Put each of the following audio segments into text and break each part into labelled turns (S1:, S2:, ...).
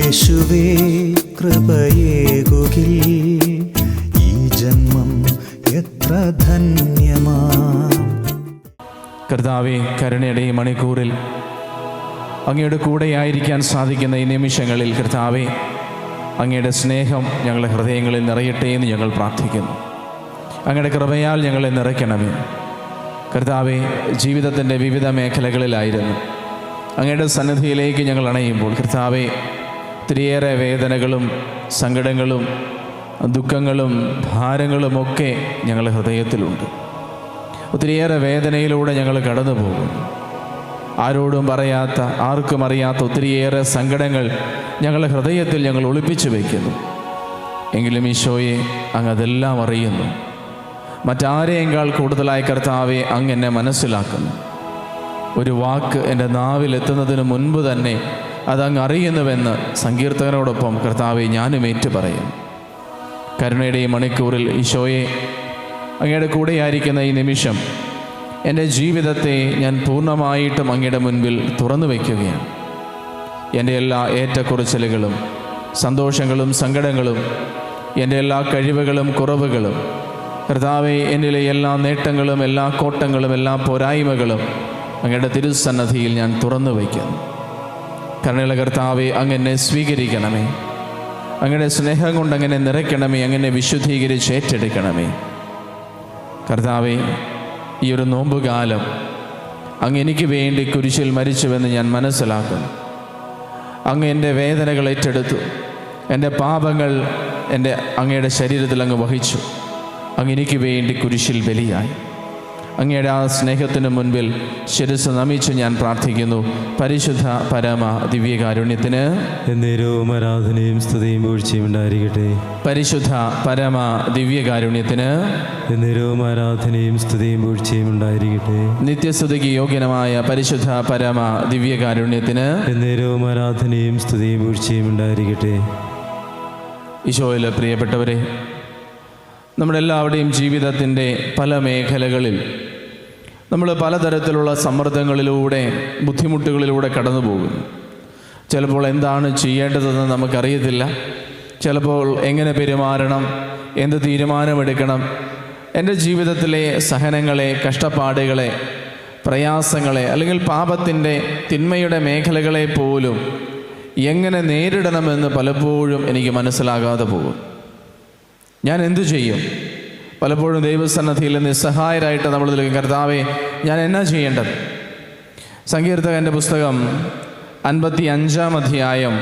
S1: യേശുവേ കൃപയേകുകിൽ ഈ ജന്മം എത്ര ധന്യമാ.
S2: കർത്താവേ, കരുണയുടെ ഈ മണിക്കൂറിൽ അങ്ങയുടെ കൂടെയായിരിക്കാൻ സാധിക്കുന്ന ഈ നിമിഷങ്ങളിൽ കർത്താവേ, അങ്ങയുടെ സ്നേഹം ഞങ്ങളുടെ ഹൃദയങ്ങളിൽ നിറയട്ടെ എന്ന് ഞങ്ങൾ പ്രാർത്ഥിക്കുന്നു. അങ്ങയുടെ കൃപയാൽ ഞങ്ങളെ നിറയ്ക്കണമേ. കർത്താവേ, ജീവിതത്തിൻ്റെ വിവിധ മേഖലകളിലായിരുന്നു അങ്ങയുടെ സന്നിധിയിലേക്ക് ഞങ്ങൾ അണയുമ്പോൾ കർത്താവേ, ഒത്തിരിയേറെ വേദനകളും സങ്കടങ്ങളും ദുഃഖങ്ങളും ഭാരങ്ങളുമൊക്കെ ഞങ്ങളുടെ ഹൃദയത്തിലുണ്ട്. ഒത്തിരിയേറെ വേദനയിലൂടെ ഞങ്ങൾ കടന്നു പോകുന്നു. ആരോടും പറയാത്ത, ആർക്കും അറിയാത്ത ഒത്തിരിയേറെ സങ്കടങ്ങൾ ഞങ്ങളുടെ ഹൃദയത്തിൽ ഞങ്ങൾ ഒളിപ്പിച്ചു വയ്ക്കുന്നു. എങ്കിലും ഈശോയെ, അങ്ങ് അതെല്ലാം അറിയുന്നു. മറ്റാരെയേക്കാൾ കൂടുതലായി കർത്താവെ അങ്ങ് എന്നെ മനസ്സിലാക്കുന്നു. ഒരു വാക്ക് എൻ്റെ നാവിലെത്തുന്നതിന് മുൻപ് തന്നെ അതങ്ങ് അറിയുന്നുവെന്ന് സങ്കീർത്തകനോടൊപ്പം കർത്താവെ ഞാനും ഏറ്റു പറയുന്നു. കരുണയുടെ ഈ മണിക്കൂറിൽ ഈശോയെ, അങ്ങയുടെ കൂടെയായിരിക്കുന്ന ഈ നിമിഷം എൻ്റെ ജീവിതത്തെ ഞാൻ പൂർണ്ണമായിട്ടും അങ്ങയുടെ മുൻപിൽ തുറന്നു വയ്ക്കുകയാണ്. എൻ്റെ എല്ലാ ഏറ്റക്കുറച്ചിലുകളും സന്തോഷങ്ങളും സങ്കടങ്ങളും എൻ്റെ എല്ലാ കഴിവുകളും കുറവുകളും കർത്താവെ, എന്നിലെ എല്ലാ നേട്ടങ്ങളും എല്ലാ കോട്ടങ്ങളും എല്ലാ പോരായ്മകളും അങ്ങയുടെ തിരുസന്നധിയിൽ ഞാൻ തുറന്നു വയ്ക്കുന്നു. കരുണയുള്ള കർത്താവെ, അങ്ങനെ സ്വീകരിക്കണമേ. അങ്ങയുടെ സ്നേഹം കൊണ്ട് അങ്ങനെ നിറയ്ക്കണമേ. അങ്ങനെ വിശുദ്ധീകരിച്ച് ഏറ്റെടുക്കണമേ. കർത്താവെ, ഈ ഒരു നോമ്പുകാലം അങ്ങ് എനിക്ക് വേണ്ടി കുരിശിൽ മരിച്ചുവെന്ന് ഞാൻ മനസ്സിലാക്കുന്നു. അങ്ങ് എൻ്റെ വേദനകൾ ഏറ്റെടുത്തു. എൻ്റെ പാപങ്ങൾ അങ്ങയുടെ ശരീരത്തിൽ അങ്ങ് വഹിച്ചു. അങ്ങ് എനിക്ക് വേണ്ടി കുരിശിൽ ബലിയായി. അങ്ങയുടെ ആ സ്നേഹത്തിന് മുൻപിൽ ശിരസ്സ് നമിച്ച് ഞാൻ പ്രാർത്ഥിക്കുന്നു. പരിശുദ്ധ പരമ ദിവ്യകാരുണ്യത്തിന്
S3: എന്നേരവും ആരാധനയും സ്തുതിയും വീഴ്ചയും ഉണ്ടായിരിക്കട്ടെ.
S2: പരിശുദ്ധ പരമ ദിവ്യകാരുണ്യത്തിന്
S3: എന്നേരവും ആരാധനയും സ്തുതിയും വീഴ്ചയും ഉണ്ടായിരിക്കട്ടെ.
S2: നിത്യസ്തുതിക്ക് യോഗ്യനമായ പരിശുദ്ധ പരമ ദിവ്യകാരുണ്യത്തിന്
S3: എന്നേരവും ആരാധനയും സ്തുതിയും വീഴ്ചയും ഉണ്ടായിരിക്കട്ടെ.
S2: ഈശോയിൽ പ്രിയപ്പെട്ടവരെ, നമ്മുടെ എല്ലാവരുടെയും ജീവിതത്തിൻ്റെ പല മേഖലകളിൽ നമ്മൾ പലതരത്തിലുള്ള സമ്മർദ്ദങ്ങളിലൂടെ ബുദ്ധിമുട്ടുകളിലൂടെ കടന്നു പോകുന്നു. ചിലപ്പോൾ എന്താണ് ചെയ്യേണ്ടതെന്ന് നമുക്കറിയത്തില്ല. ചിലപ്പോൾ എങ്ങനെ പെരുമാറണം, എന്ത് തീരുമാനമെടുക്കണം, എൻ്റെ ജീവിതത്തിലെ സഹനങ്ങളെ, കഷ്ടപ്പാടുകളെ, പ്രയാസങ്ങളെ അല്ലെങ്കിൽ പാപത്തിൻ്റെ തിന്മയുടെ മേഖലകളെ പോലും എങ്ങനെ നേരിടണമെന്ന് പലപ്പോഴും എനിക്ക് മനസ്സിലാകാതെ പോകും. ഞാൻ എന്തു ചെയ്യും? പലപ്പോഴും ദൈവസന്നിധിയിൽ നിസ്സഹായരായിട്ട് നമ്മൾ നിൽക്കും. കർത്താവേ, ഞാൻ എന്നാ ചെയ്യേണ്ടത്? സങ്കീർത്തകൻ്റെ പുസ്തകം 55-ാം അധ്യായം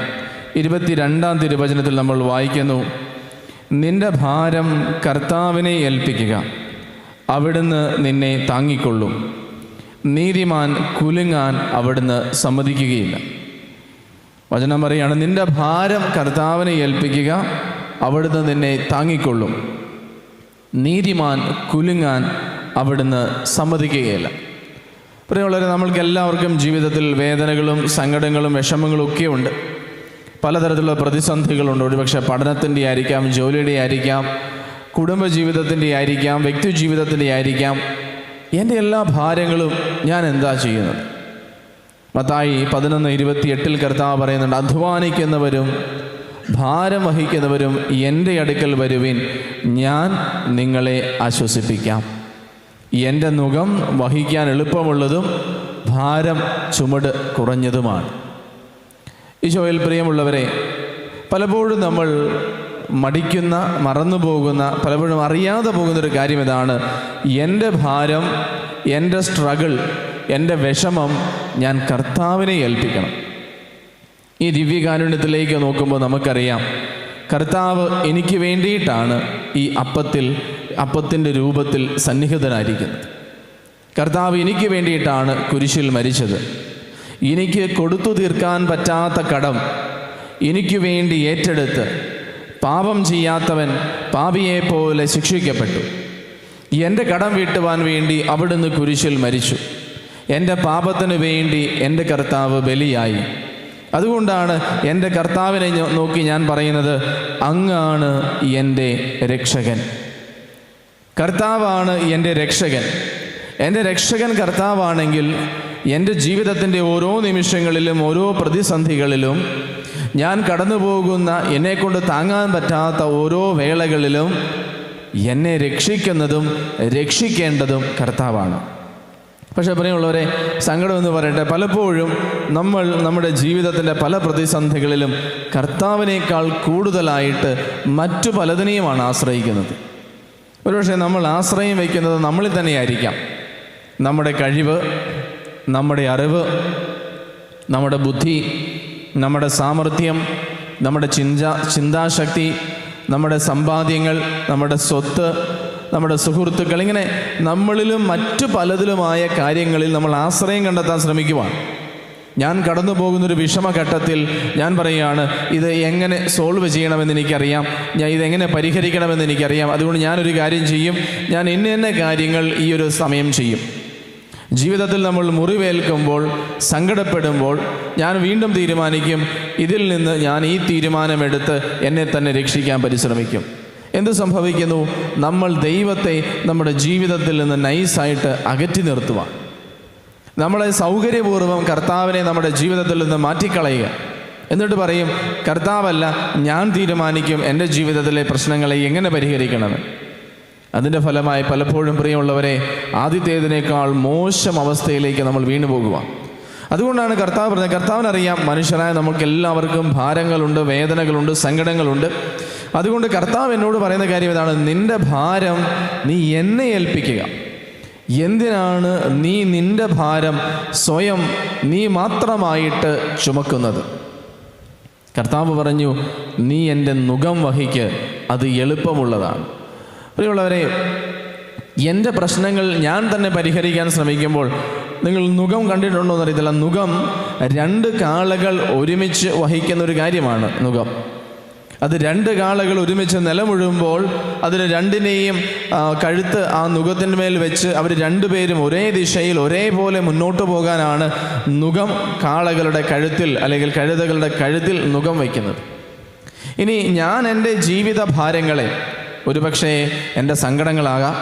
S2: 22-ാം തിരുവചനത്തിൽ നമ്മൾ വായിക്കുന്നു, നിന്റെ ഭാരം കർത്താവിനെ ഏൽപ്പിക്കുക, അവിടുന്ന് നിന്നെ താങ്ങിക്കൊള്ളും. നീതിമാൻ കുലുങ്ങാൻ അവിടുന്ന് സമ്മതിക്കുകയില്ല. വചനം പറയാണ്, നിന്റെ ഭാരം കർത്താവിനെ ഏൽപ്പിക്കുക, അവിടുന്ന് നിന്നെ താങ്ങിക്കൊള്ളും. നീതിമാൻ കുലുങ്ങാൻ അവിടുന്ന് സമ്മതിക്കുകയില്ല. പ്രിയമുള്ളവരെ, നമ്മൾക്ക് എല്ലാവർക്കും ജീവിതത്തിൽ വേദനകളും സങ്കടങ്ങളും വിഷമങ്ങളും ഒക്കെ ഉണ്ട്. പലതരത്തിലുള്ള പ്രതിസന്ധികളുണ്ട്. ഒരുപക്ഷെ പഠനത്തിൻ്റെ ആയിരിക്കാം, ജോലിയുടെ ആയിരിക്കാം, കുടുംബജീവിതത്തിൻ്റെ ആയിരിക്കാം, വ്യക്തി ജീവിതത്തിൻ്റെ ആയിരിക്കാം. എൻ്റെ എല്ലാ ഭാരങ്ങളും ഞാൻ എന്താ ചെയ്യുന്നത്? മത്തായി 11:28 കർത്താവ് പറയുന്നുണ്ട്, അധ്വാനിക്കുന്നവരും ഭാരം വഹിക്കുന്നവരും എൻ്റെ അടുക്കൽ വരുവിൻ, ഞാൻ നിങ്ങളെ ആശ്വസിപ്പിക്കാം. എൻ്റെ നുകം വഹിക്കാൻ എളുപ്പമുള്ളതും ഭാരം ചുമട് കുറഞ്ഞതുമാണ്. ഈശോയിൽ പ്രിയമുള്ളവരെ, പലപ്പോഴും നമ്മൾ മടിക്കുന്ന, മറന്നു പോകുന്ന, പലപ്പോഴും അറിയാതെ പോകുന്നൊരു കാര്യം ഇതാണ്, എൻ്റെ ഭാരം, എൻ്റെ സ്ട്രഗിൾ, എൻ്റെ വിഷമം ഞാൻ കർത്താവിനെ ഏൽപ്പിക്കണം. ഈ ദിവ്യകാരുണ്യത്തിലേക്ക് നോക്കുമ്പോൾ നമുക്കറിയാം, കർത്താവ് എനിക്ക് വേണ്ടിയിട്ടാണ് ഈ അപ്പത്തിൻ്റെ രൂപത്തിൽ സന്നിഹിതനായിരിക്കുന്നത്. കർത്താവ് എനിക്ക് വേണ്ടിയിട്ടാണ് കുരിശിൽ മരിച്ചത്. എനിക്ക് കൊടുത്തു തീർക്കാൻ പറ്റാത്ത കടം എനിക്ക് വേണ്ടി ഏറ്റെടുത്ത് പാപം ചെയ്യാത്തവൻ പാപിയെപ്പോലെ ശിക്ഷിക്കപ്പെട്ടു. എൻ്റെ കടം വീട്ടുവാൻ വേണ്ടി അവിടുന്ന് കുരിശിൽ മരിച്ചു. എൻ്റെ പാപത്തിന് വേണ്ടി എൻ്റെ കർത്താവ് ബലിയായി. അതുകൊണ്ടാണ് എൻ്റെ കർത്താവിനെ നോക്കി ഞാൻ പറയുന്നത്, അങ്ങാണ് എൻ്റെ രക്ഷകൻ. കർത്താവാണ് എൻ്റെ രക്ഷകൻ. എൻ്റെ രക്ഷകൻ കർത്താവാണെങ്കിൽ എൻ്റെ ജീവിതത്തിൻ്റെ ഓരോ നിമിഷങ്ങളിലും ഓരോ പ്രതിസന്ധികളിലും ഞാൻ കടന്നു പോകുന്ന എന്നെക്കൊണ്ട് താങ്ങാൻ പറ്റാത്ത ഓരോ വേളകളിലും എന്നെ രക്ഷിക്കുന്നതും രക്ഷിക്കേണ്ടതും കർത്താവാണ്. പക്ഷേ പ്രിയമുള്ളവരെ, സങ്കടമെന്ന് പറയട്ടെ, പലപ്പോഴും നമ്മൾ നമ്മുടെ ജീവിതത്തിൻ്റെ പല പ്രതിസന്ധികളിലും കർത്താവിനേക്കാൾ കൂടുതലായിട്ട് മറ്റു പലതിനെയുമാണ് ആശ്രയിക്കുന്നത്. ഒരുപക്ഷെ നമ്മൾ ആശ്രയം വയ്ക്കുന്നത് നമ്മളിൽ തന്നെയായിരിക്കാം. നമ്മുടെ കഴിവ്, നമ്മുടെ അറിവ്, നമ്മുടെ ബുദ്ധി, നമ്മുടെ സാമർഥ്യം, നമ്മുടെ ചിന്താശക്തി, നമ്മുടെ സമ്പാദ്യങ്ങൾ, നമ്മുടെ സ്വത്ത്, നമ്മുടെ സുഹൃത്തുക്കൾ, ഇങ്ങനെ നമ്മളിലും മറ്റു പലതിലുമായ കാര്യങ്ങളിൽ നമ്മൾ ആശ്രയം കണ്ടെത്താൻ ശ്രമിക്കുവാണ്. ഞാൻ കടന്നു പോകുന്നൊരു വിഷമഘട്ടത്തിൽ ഞാൻ പറയുകയാണ്, ഇത് എങ്ങനെ സോൾവ് ചെയ്യണമെന്ന് എനിക്കറിയാം, ഞാൻ ഇതെങ്ങനെ പരിഹരിക്കണമെന്ന് എനിക്കറിയാം, അതുകൊണ്ട് ഞാനൊരു കാര്യം ചെയ്യും, ഞാൻ ഇന്ന കാര്യങ്ങൾ ഈ ഒരു സമയം ചെയ്യും. ജീവിതത്തിൽ നമ്മൾ മുറിവേൽക്കുമ്പോൾ, സങ്കടപ്പെടുമ്പോൾ ഞാൻ വീണ്ടും തീരുമാനിക്കും, ഇതിൽ നിന്ന് ഞാൻ ഈ തീരുമാനമെടുത്ത് എന്നെ തന്നെ രക്ഷിക്കാൻ പരിശ്രമിക്കും. എന്ത് സംഭവിക്കുന്നു? നമ്മൾ ദൈവത്തെ നമ്മുടെ ജീവിതത്തിൽ നിന്ന് നൈസായിട്ട് അകറ്റി നിർത്തുക. നമ്മളെ സൗകര്യപൂർവ്വം കർത്താവിനെ നമ്മുടെ ജീവിതത്തിൽ നിന്ന് മാറ്റിക്കളയുക. എന്നിട്ട് പറയും, കർത്താവല്ല, ഞാൻ തീരുമാനിക്കും എൻ്റെ ജീവിതത്തിലെ പ്രശ്നങ്ങളെ എങ്ങനെ പരിഹരിക്കണമെന്ന്. അതിൻ്റെ ഫലമായി പലപ്പോഴും പ്രിയമുള്ളവരെ, ആദ്യത്തേതിനേക്കാൾ മോശം അവസ്ഥയിലേക്ക് നമ്മൾ വീണു പോകുക. അതുകൊണ്ടാണ് കർത്താവ് പറഞ്ഞത്, കർത്താവിനറിയാം മനുഷ്യരായ നമുക്കെല്ലാവർക്കും ഭാരങ്ങളുണ്ട്, വേദനകളുണ്ട്, സങ്കടങ്ങളുണ്ട്. അതുകൊണ്ട് കർത്താവ് എന്നോട് പറയുന്ന കാര്യം ഇതാണ്, നിൻ്റെ ഭാരം നീ എന്നെ ഏൽപ്പിക്കുക. എന്തിനാണ് നീ നിൻ്റെ ഭാരം സ്വയം നീ മാത്രമായിട്ട് ചുമക്കുന്നത്? കർത്താവ് പറഞ്ഞു, നീ എൻ്റെ നുകം വഹിക്ക്, അത് എളുപ്പമുള്ളതാണ്. പ്രിയമുള്ളവരെ, എൻ്റെ പ്രശ്നങ്ങൾ ഞാൻ തന്നെ പരിഹരിക്കാൻ ശ്രമിക്കുമ്പോൾ, നിങ്ങൾ നുകം കണ്ടിട്ടുണ്ടോ എന്നറിയത്തില്ല, നുകം 2 കാളകൾ ഒരുമിച്ച് വഹിക്കുന്ന ഒരു കാര്യമാണ് നുകം. അത് 2 കാളകൾ ഒരുമിച്ച് നിലമുഴുമ്പോൾ അതിൽ രണ്ടിനെയും കഴുത്ത് ആ നുകത്തിൻ്റെ മേൽ വെച്ച് അവർ 2 പേരും ഒരേ ദിശയിൽ ഒരേപോലെ മുന്നോട്ട് പോകാനാണ് നുകം കാളകളുടെ കഴുത്തിൽ അല്ലെങ്കിൽ കഴുതകളുടെ കഴുത്തിൽ നുകം വയ്ക്കുന്നത്. ഇനി ഞാൻ എൻ്റെ ജീവിത ഭാരങ്ങളെ, ഒരുപക്ഷെ എൻ്റെ സങ്കടങ്ങളാകാം,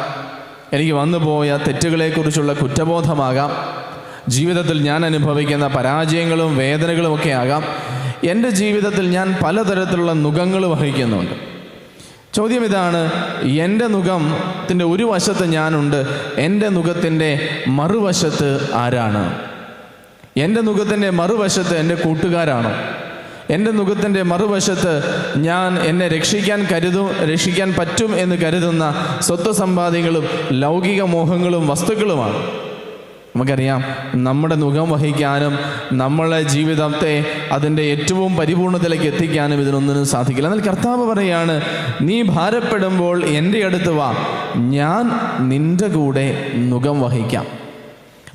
S2: എനിക്ക് വന്നുപോയ തെറ്റുകളെക്കുറിച്ചുള്ള കുറ്റബോധമാകാം, ജീവിതത്തിൽ ഞാൻ അനുഭവിക്കുന്ന പരാജയങ്ങളും വേദനകളുമൊക്കെ ആകാം, എൻ്റെ ജീവിതത്തിൽ ഞാൻ പലതരത്തിലുള്ള നുകങ്ങൾ വഹിക്കുന്നുണ്ട്. ചോദ്യം ഇതാണ്, എൻ്റെ നുകത്തിൻ്റെ ഒരു വശത്ത് ഞാനുണ്ട്, എൻ്റെ നുകത്തിൻ്റെ മറുവശത്ത് ആരാണ്? എൻ്റെ നുകത്തിൻ്റെ മറുവശത്ത് എൻ്റെ കൂട്ടുകാരാണോ? എൻ്റെ നുകത്തിൻ്റെ മറുവശത്ത് ഞാൻ എന്നെ രക്ഷിക്കാൻ പറ്റും എന്ന് കരുതുന്ന സ്വത്ത് സമ്പാദ്യങ്ങളും ലൗകിക മോഹങ്ങളും വസ്തുക്കളുമാണ്. നമുക്കറിയാം, നമ്മുടെ നുകം വഹിക്കാനും നമ്മളെ ജീവിതത്തെ അതിൻ്റെ ഏറ്റവും പരിപൂർണതയിലേക്ക് എത്തിക്കാനും ഇതിനൊന്നിനും സാധിക്കില്ല. എന്നാൽ കർത്താവ് പറയാണ്, നീ ഭാരപ്പെടുമ്പോൾ എൻ്റെ അടുത്ത് വാ, ഞാൻ നിൻ്റെ കൂടെ നുകം വഹിക്കാം.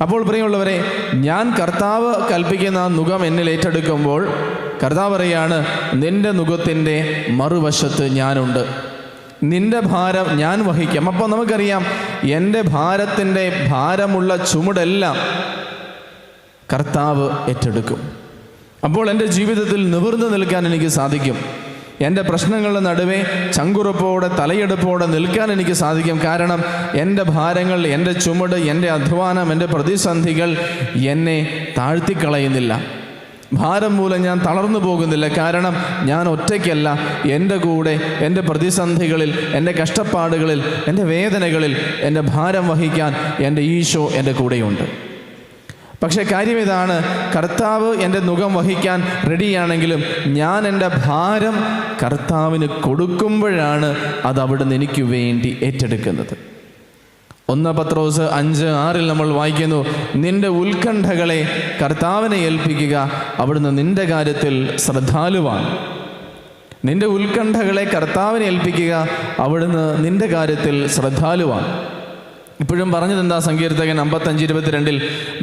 S2: അപ്പോൾ പ്രിയമുള്ളവരെ, ഞാൻ കർത്താവ് കൽപ്പിക്കുന്ന ആ നുകം എന്നിൽ ഏറ്റെടുക്കുമ്പോൾ കർത്താവ് പറയാണ്, നിൻ്റെ നുകത്തിൻ്റെ മറുവശത്ത് ഞാനുണ്ട്, നിൻ്റെ ഭാരം ഞാൻ വഹിക്കാം. അപ്പോൾ നമുക്കറിയാം, എൻ്റെ ഭാരത്തിൻ്റെ ഭാരമുള്ള ചുമടെല്ലാം കർത്താവ് ഏറ്റെടുക്കും. അപ്പോൾ എൻ്റെ ജീവിതത്തിൽ നിവർന്നു നിൽക്കാൻ എനിക്ക് സാധിക്കും. എൻ്റെ പ്രശ്നങ്ങളുടെ നടുവേ ചങ്കുറപ്പോടെ തലയെടുപ്പോടെ നിൽക്കാൻ എനിക്ക് സാധിക്കും. കാരണം എൻ്റെ ഭാരങ്ങൾ, എൻ്റെ ചുമട്, എൻ്റെ അധ്വാനം, എൻ്റെ പ്രതിസന്ധികൾ എന്നെ താഴ്ത്തിക്കളയുന്നില്ല. ഭാരം മൂലം ഞാൻ തളർന്നു പോകുന്നില്ല. കാരണം ഞാൻ ഒറ്റയ്ക്കല്ല. എൻ്റെ കൂടെ എൻ്റെ പ്രതിസന്ധികളിൽ, എൻ്റെ കഷ്ടപ്പാടുകളിൽ, എൻ്റെ വേദനകളിൽ എൻ്റെ ഭാരം വഹിക്കാൻ എൻ്റെ ഈശോ എൻ്റെ കൂടെയുണ്ട്. പക്ഷേ കാര്യം ഇതാണ്, കർത്താവ് എൻ്റെ നുകം വഹിക്കാൻ റെഡിയാണെങ്കിലും ഞാൻ എൻ്റെ ഭാരം കർത്താവിന് കൊടുക്കുമ്പോഴാണ് അത് അവിടുന്ന് എനിക്ക് വേണ്ടി ഏറ്റെടുക്കുന്നത്. 1 പത്രോസ് 5:6 നമ്മൾ വായിക്കുന്നു, നിന്റെ ഉത്കണ്ഠകളെ കർത്താവിനെ ഏൽപ്പിക്കുക, അവിടുന്ന് നിന്റെ കാര്യത്തിൽ ശ്രദ്ധാലുവാണ്. നിന്റെ ഉത്കണ്ഠകളെ കർത്താവിനെ ഏൽപ്പിക്കുക, അവിടുന്ന് നിന്റെ കാര്യത്തിൽ ശ്രദ്ധാലുവാണ്. ഇപ്പോഴും പറഞ്ഞതെന്താ? സങ്കീർത്തകൻ 55:22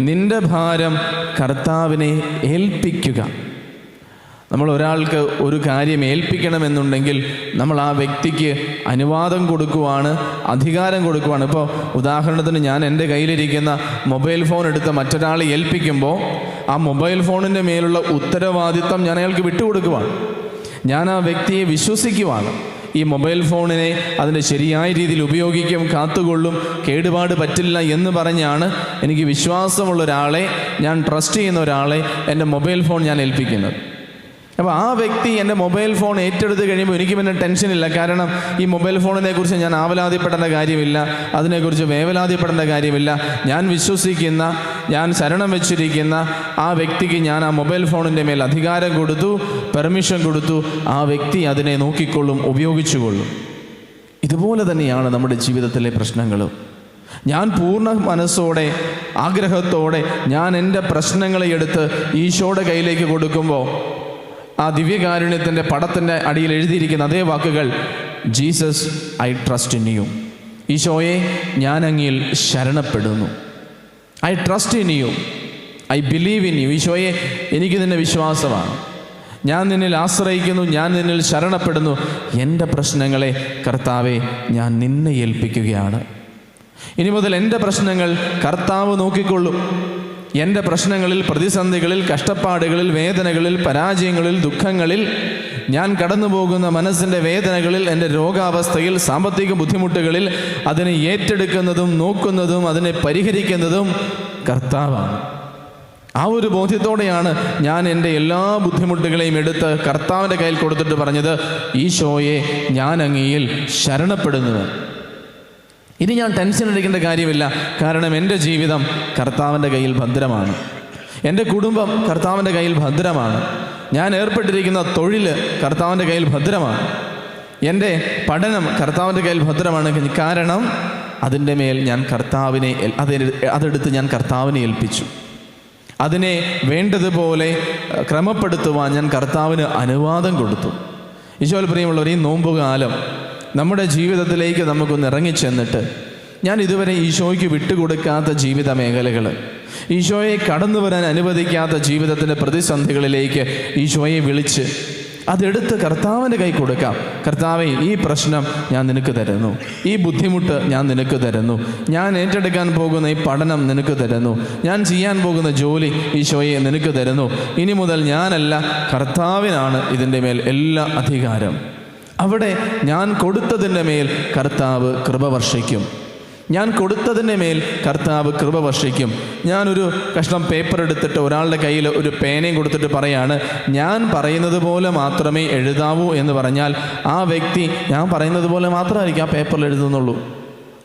S2: നിന്റെ ഭാരം കർത്താവിനെ ഏൽപ്പിക്കുക. നമ്മൾ ഒരാൾക്ക് ഒരു കാര്യം ഏൽപ്പിക്കണമെന്നുണ്ടെങ്കിൽ നമ്മൾ ആ വ്യക്തിക്ക് അനുവാദം കൊടുക്കുവാണ്, അധികാരം കൊടുക്കുവാണ്. ഇപ്പോൾ ഉദാഹരണത്തിന്, ഞാൻ എൻ്റെ കയ്യിലിരിക്കുന്ന മൊബൈൽ ഫോൺ എടുത്ത് മറ്റൊരാളെ ഏൽപ്പിക്കുമ്പോൾ ആ മൊബൈൽ ഫോണിൻ്റെ മേലുള്ള ഉത്തരവാദിത്തം ഞാൻ അയാൾക്ക് വിട്ടുകൊടുക്കുവാണ്. ഞാൻ ആ വ്യക്തിയെ വിശ്വസിക്കുവാണ്. ഈ മൊബൈൽ ഫോണിനെ അതിൻ്റെ ശരിയായ രീതിയിൽ ഉപയോഗിക്കും, കാത്തുകൊള്ളും, കേടുപാട് പറ്റില്ല എന്ന് പറഞ്ഞാണ് എനിക്ക് വിശ്വാസമുള്ള ഒരാളെ, ഞാൻ ട്രസ്റ്റ് ചെയ്യുന്ന ഒരാളെ എൻ്റെ മൊബൈൽ ഫോൺ ഞാൻ ഏൽപ്പിക്കുന്നത്. അപ്പോൾ ആ വ്യക്തി എൻ്റെ മൊബൈൽ ഫോൺ ഏറ്റെടുത്ത് കഴിയുമ്പോൾ എനിക്ക് പിന്നെ ടെൻഷനില്ല. കാരണം ഈ മൊബൈൽ ഫോണിനെ കുറിച്ച് ഞാൻ ആവലാതിപ്പെടേണ്ട കാര്യമില്ല, അതിനെക്കുറിച്ച് വേവലാതിപ്പെടേണ്ട കാര്യമില്ല. ഞാൻ വിശ്വസിക്കുന്ന, ഞാൻ ശരണം വെച്ചിരിക്കുന്ന ആ വ്യക്തിക്ക് ഞാൻ ആ മൊബൈൽ ഫോണിൻ്റെ മേൽ അധികാരം കൊടുത്തു, പെർമിഷൻ കൊടുത്തു. ആ വ്യക്തി അതിനെ നോക്കിക്കൊള്ളും, ഉപയോഗിച്ചുകൊള്ളും. ഇതുപോലെ തന്നെയാണ് നമ്മുടെ ജീവിതത്തിലെ പ്രശ്നങ്ങളും. ഞാൻ പൂർണ്ണ മനസ്സോടെ, ആഗ്രഹത്തോടെ ഞാൻ എൻ്റെ പ്രശ്നങ്ങളെ എടുത്ത് ഈശോയുടെ കയ്യിലേക്ക് കൊടുക്കുമ്പോൾ ആ ദിവ്യകാരുണ്യത്തിൻ്റെ പടത്തിൻ്റെ അടിയിൽ എഴുതിയിരിക്കുന്ന അതേ വാക്കുകൾ, Jesus I trust in you. ഈശോയെ, ഞാൻ അങ്ങിൽ ശരണപ്പെടുന്നു. I trust in you, I believe in you. ഈശോയെ, എനിക്ക് നിന്നെ വിശ്വാസമാണ്, ഞാൻ നിന്നിൽ ആശ്രയിക്കുന്നു, ഞാൻ നിന്നിൽ ശരണപ്പെടുന്നു. എൻ്റെ പ്രശ്നങ്ങളെ കർത്താവെ ഞാൻ നിന്നെ ഏൽപ്പിക്കുകയാണ്. ഇനി മുതൽ എൻ്റെ പ്രശ്നങ്ങൾ കർത്താവ് നോക്കിക്കൊള്ളും. എൻ്റെ പ്രശ്നങ്ങളിൽ, പ്രതിസന്ധികളിൽ, കഷ്ടപ്പാടുകളിൽ, വേദനകളിൽ, പരാജയങ്ങളിൽ, ദുഃഖങ്ങളിൽ, ഞാൻ കടന്നു പോകുന്ന മനസ്സിൻ്റെ വേദനകളിൽ, എൻ്റെ രോഗാവസ്ഥയിൽ, സാമ്പത്തിക ബുദ്ധിമുട്ടുകളിൽ അതിനെ ഏറ്റെടുക്കുന്നതും നോക്കുന്നതും അതിനെ പരിഹരിക്കുന്നതും കർത്താവാണ്. ആ ഒരു ബോധ്യത്തോടെയാണ് ഞാൻ എൻ്റെ എല്ലാ ബുദ്ധിമുട്ടുകളെയും എടുത്ത് കർത്താവിൻ്റെ കയ്യിൽ കൊടുത്തിട്ട് പറഞ്ഞത്, ഈശോയെ, ഞാൻ അങ്ങയിൽ ശരണപ്പെടുന്നു. ഇനി ഞാൻ ടെൻഷൻ അടിക്കേണ്ട കാര്യമില്ല. കാരണം എൻ്റെ ജീവിതം കർത്താവിൻ്റെ കയ്യിൽ ഭദ്രമാണ്, എൻ്റെ കുടുംബം കർത്താവിൻ്റെ കയ്യിൽ ഭദ്രമാണ്, ഞാൻ ഏർപ്പെട്ടിരിക്കുന്ന തൊഴിൽ കർത്താവിൻ്റെ കയ്യിൽ ഭദ്രമാണ്, എൻ്റെ പഠനം കർത്താവിൻ്റെ കയ്യിൽ ഭദ്രമാണ്. കാരണം അതിൻ്റെ മേൽ ഞാൻ കർത്താവിനെ അതെടുത്ത് ഞാൻ കർത്താവിനെ ഏൽപ്പിച്ചു. അതിനെ വേണ്ടതുപോലെ ക്രമപ്പെടുത്തുവാൻ ഞാൻ കർത്താവിന് അനുവാദം കൊടുത്തു. ഈശോയിൽ പ്രിയമുള്ളവർ, ഈ നോമ്പുകാലം നമ്മുടെ ജീവിതത്തിലേക്ക് നമുക്കൊന്ന് ഇറങ്ങിച്ചെന്നിട്ട്, ഞാൻ ഇതുവരെ ഈശോയ്ക്ക് വിട്ടുകൊടുക്കാത്ത ജീവിത മേഖലകൾ, ഈശോയെ കടന്നു വരാൻ അനുവദിക്കാത്ത ജീവിതത്തിൻ്റെ പ്രതിസന്ധികളിലേക്ക് ഈശോയെ വിളിച്ച് അതെടുത്ത് കർത്താവിൻ്റെ കൈ കൊടുക്കാം. കർത്താവേ, ഈ പ്രശ്നം ഞാൻ നിനക്ക് തരുന്നു, ഈ ബുദ്ധിമുട്ട് ഞാൻ നിനക്ക് തരുന്നു, ഞാൻ ഏറ്റെടുക്കാൻ പോകുന്ന ഈ പഠനം നിനക്ക് തരുന്നു, ഞാൻ ചെയ്യാൻ പോകുന്ന ജോലി ഈശോയെ നിനക്ക് തരുന്നു. ഇനി മുതൽ ഞാനല്ല, കർത്താവിനാണ് ഇതിൻ്റെ മേൽ എല്ലാ അധികാരം. അവിടെ ഞാൻ കൊടുത്തതിൻ്റെ മേൽ കർത്താവ് കൃപ വർഷിക്കും. ഞാൻ കൊടുത്തതിൻ്റെ മേൽ കർത്താവ് കൃപ വർഷിക്കും. ഞാനൊരു കഷ്ണം പേപ്പർ എടുത്തിട്ട് ഒരാളുടെ കയ്യിൽ ഒരു പേനയും കൊടുത്തിട്ട് പറയാണ്, ഞാൻ പറയുന്നത് പോലെ മാത്രമേ എഴുതാവൂ എന്ന് പറഞ്ഞാൽ ആ വ്യക്തി ഞാൻ പറയുന്നത് പോലെ മാത്രമായിരിക്കും ആ പേപ്പറിൽ എഴുതുന്നുള്ളൂ.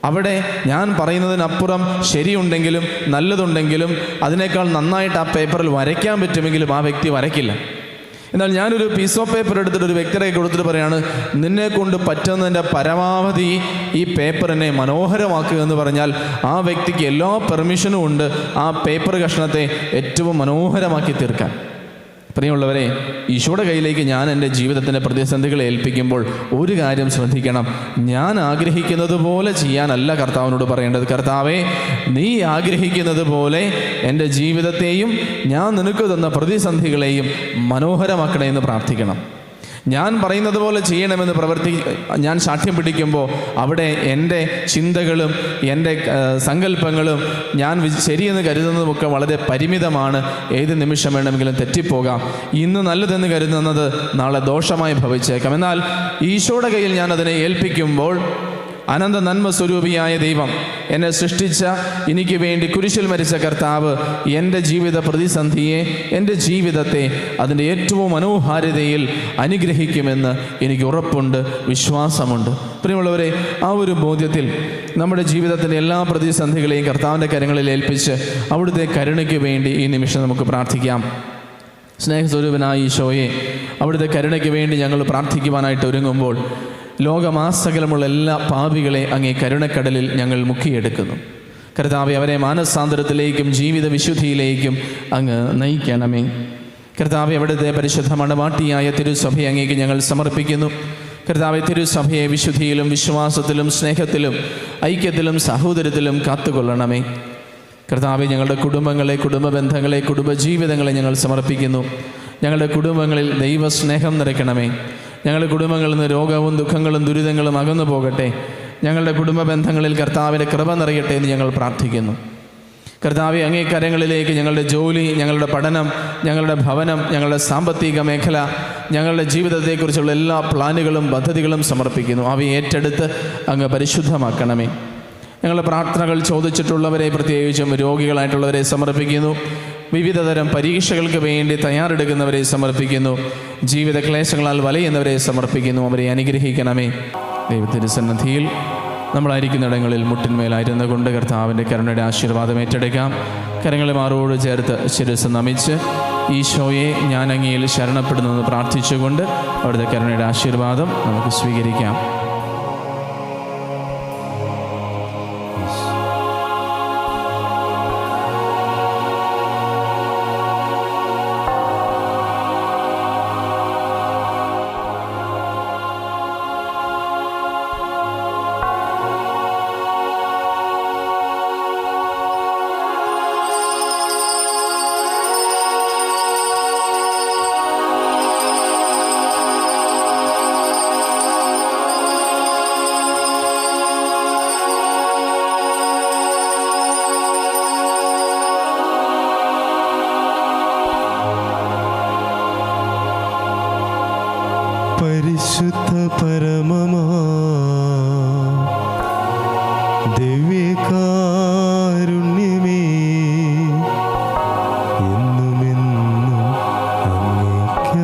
S2: അവിടെ ഞാൻ പറയുന്നതിനപ്പുറം ശരിയുണ്ടെങ്കിലും നല്ലതുണ്ടെങ്കിലും അതിനേക്കാൾ നന്നായിട്ട് ആ പേപ്പറിൽ വരയ്ക്കാൻ പറ്റുമെങ്കിലും ആ വ്യക്തി വരയ്ക്കില്ല. എന്നാൽ ഞാനൊരു പീസ് ഓഫ് പേപ്പർ എടുത്തിട്ട് ഒരു വ്യക്തിയെ കൊടുത്തിട്ട് പറയാണ്, നിന്നെ കൊണ്ട് പറ്റുന്നതിൻ്റെ പരമാവധി ഈ പേപ്പറിനെ മനോഹരമാക്കുക എന്ന് പറഞ്ഞാൽ ആ വ്യക്തിക്ക് എല്ലാ പെർമിഷനും ഉണ്ട് ആ പേപ്പർ കഷ്ണത്തെ ഏറ്റവും മനോഹരമാക്കി തീർക്കാൻ. പ്രിയമുള്ളവരെ, ഈശോയുടെ കയ്യിലേക്ക് ഞാൻ എൻ്റെ ജീവിതത്തിൻ്റെ പ്രതിസന്ധികളെ ഏൽപ്പിക്കുമ്പോൾ ഒരു കാര്യം ശ്രദ്ധിക്കണം. ഞാൻ ആഗ്രഹിക്കുന്നത് പോലെ ചെയ്യാനല്ല കർത്താവിനോട് പറയേണ്ടത്. കർത്താവേ, നീ ആഗ്രഹിക്കുന്നത് പോലെ എൻ്റെ ജീവിതത്തെയും ഞാൻ നിനക്ക് തന്ന പ്രതിസന്ധികളെയും മനോഹരമാക്കണേ എന്ന് പ്രാർത്ഥിക്കണം. ഞാൻ പറയുന്നത് പോലെ ചെയ്യണമെന്ന് ഞാൻ സാക്ഷ്യം പിടിക്കുമ്പോൾ അവിടെ എൻ്റെ ചിന്തകളും എൻ്റെ സങ്കല്പങ്ങളും ഞാൻ ശരിയെന്ന് കരുതുന്നതുമൊക്കെ വളരെ പരിമിതമാണ്. ഏത് നിമിഷം വേണമെങ്കിലും തെറ്റിപ്പോകാം. ഇന്ന് നല്ലതെന്ന് കരുതുന്നത് നാളെ ദോഷമായി ഭവിച്ചേക്കാം. എന്നാൽ ഈശോയുടെ കയ്യിൽ ഞാൻ അതിനെ ഏൽപ്പിക്കുമ്പോൾ അനന്ത നന്മ സ്വരൂപിയായ ദൈവം, എന്നെ സൃഷ്ടിച്ച, എനിക്ക് വേണ്ടി കുരിശിൽ മരിച്ച കർത്താവ് എൻ്റെ ജീവിത പ്രതിസന്ധിയെ, എൻ്റെ ജീവിതത്തെ അതിൻ്റെ ഏറ്റവും മനോഹാരിതയിൽ അനുഗ്രഹിക്കുമെന്ന് എനിക്ക് ഉറപ്പുണ്ട്, വിശ്വാസമുണ്ട്. പ്രിയമുള്ളവരെ, ആ ഒരു ബോധ്യത്തിൽ നമ്മുടെ ജീവിതത്തിൻ്റെ എല്ലാ പ്രതിസന്ധികളെയും കർത്താവിൻ്റെ കരങ്ങളിൽ ഏൽപ്പിച്ച് അവിടുത്തെ കരുണയ്ക്ക് വേണ്ടി ഈ നിമിഷം നമുക്ക് പ്രാർത്ഥിക്കാം. സ്നേഹസ്വരൂപനായ ഈശോയെ, അവിടുത്തെ കരുണയ്ക്ക് വേണ്ടി ഞങ്ങൾ പ്രാർത്ഥിക്കുവാനായിട്ട് ഒരുങ്ങുമ്പോൾ ലോകമാസകലമുള്ള എല്ലാ പാപികളെ അങ്ങേ കരുണക്കടലിൽ ഞങ്ങൾ മുക്കിയെടുക്കുന്നു. കർത്താവെ, അവരെ മാനസാന്തരത്തിലേക്കും ജീവിത വിശുദ്ധിയിലേക്കും അങ്ങ് നയിക്കണമേ. കർത്താവെ, അവിടുത്തെ പരിശുദ്ധ മണവാട്ടിയായ തിരുസഭയെ അങ്ങേക്ക് ഞങ്ങൾ സമർപ്പിക്കുന്നു. കർത്താവെ, തിരുസഭയെ വിശുദ്ധിയിലും വിശ്വാസത്തിലും സ്നേഹത്തിലും ഐക്യത്തിലും സഹോദര്യത്തിലും കാത്തുകൊള്ളണമേ. കർത്താവെ, ഞങ്ങളുടെ കുടുംബങ്ങളെ, കുടുംബ ബന്ധങ്ങളെ, കുടുംബജീവിതങ്ങളെ ഞങ്ങൾ സമർപ്പിക്കുന്നു. ഞങ്ങളുടെ കുടുംബങ്ങളിൽ ദൈവസ്നേഹം നിറയ്ക്കണമേ. ഞങ്ങളുടെ കുടുംബങ്ങളിൽ നിന്ന് രോഗവും ദുഃഖങ്ങളും ദുരിതങ്ങളും അകന്നു പോകട്ടെ. ഞങ്ങളുടെ കുടുംബ ബന്ധങ്ങളിൽ കർത്താവിൻ്റെ കൃപ നിറയട്ടെ എന്ന് ഞങ്ങൾ പ്രാർത്ഥിക്കുന്നു. കർത്താവെ, അങ്ങേ കരങ്ങളിലേക്ക് ഞങ്ങളുടെ ജോലി, ഞങ്ങളുടെ പഠനം, ഞങ്ങളുടെ ഭവനം, ഞങ്ങളുടെ സാമ്പത്തിക മേഖല, ഞങ്ങളുടെ ജീവിതത്തെക്കുറിച്ചുള്ള എല്ലാ പ്ലാനുകളും പദ്ധതികളും സമർപ്പിക്കുന്നു. അവയെ ഏറ്റെടുത്ത് അങ്ങ് പരിശുദ്ധമാക്കണമേ. ഞങ്ങളുടെ പ്രാർത്ഥനകൾ ചോദിച്ചിട്ടുള്ളവരെ, പ്രത്യേകിച്ചും രോഗികളായിട്ടുള്ളവരെ സമർപ്പിക്കുന്നു. വിവിധതരം പരീക്ഷകൾക്ക് വേണ്ടി തയ്യാറെടുക്കുന്നവരെ സമർപ്പിക്കുന്നു. ജീവിത ക്ലേശങ്ങളാൽ വലയുന്നവരെ സമർപ്പിക്കുന്നു. അവരെ അനുഗ്രഹിക്കണമേ. ദൈവത്തിൻ്റെ സന്നിധിയിൽ നമ്മളായിരിക്കുന്നിടങ്ങളിൽ മുട്ടിന്മേലായിരുന്നു കൊണ്ട് കർത്താവിൻ്റെ കരുണയുടെ ആശീർവാദം ഏറ്റെടുക്കാം. കരങ്ങളെ മാറോട് ചേർത്ത് ശിരസ് നമിച്ച് ഈശോയെ ഞാൻ അങ്ങയിൽ ശരണപ്പെടുന്നെന്ന് പ്രാർത്ഥിച്ചുകൊണ്ട് അവിടുത്തെ കരുണയുടെ ആശീർവാദം നമുക്ക് സ്വീകരിക്കാം.
S3: പരിശുദ്ധ പരമമാ ദിവ്യകാരുണ്യമേ, എന്നുമെന്നും അങ്ങേയ്ക്കാരാധന.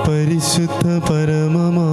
S3: പരിശുദ്ധ പരമമാ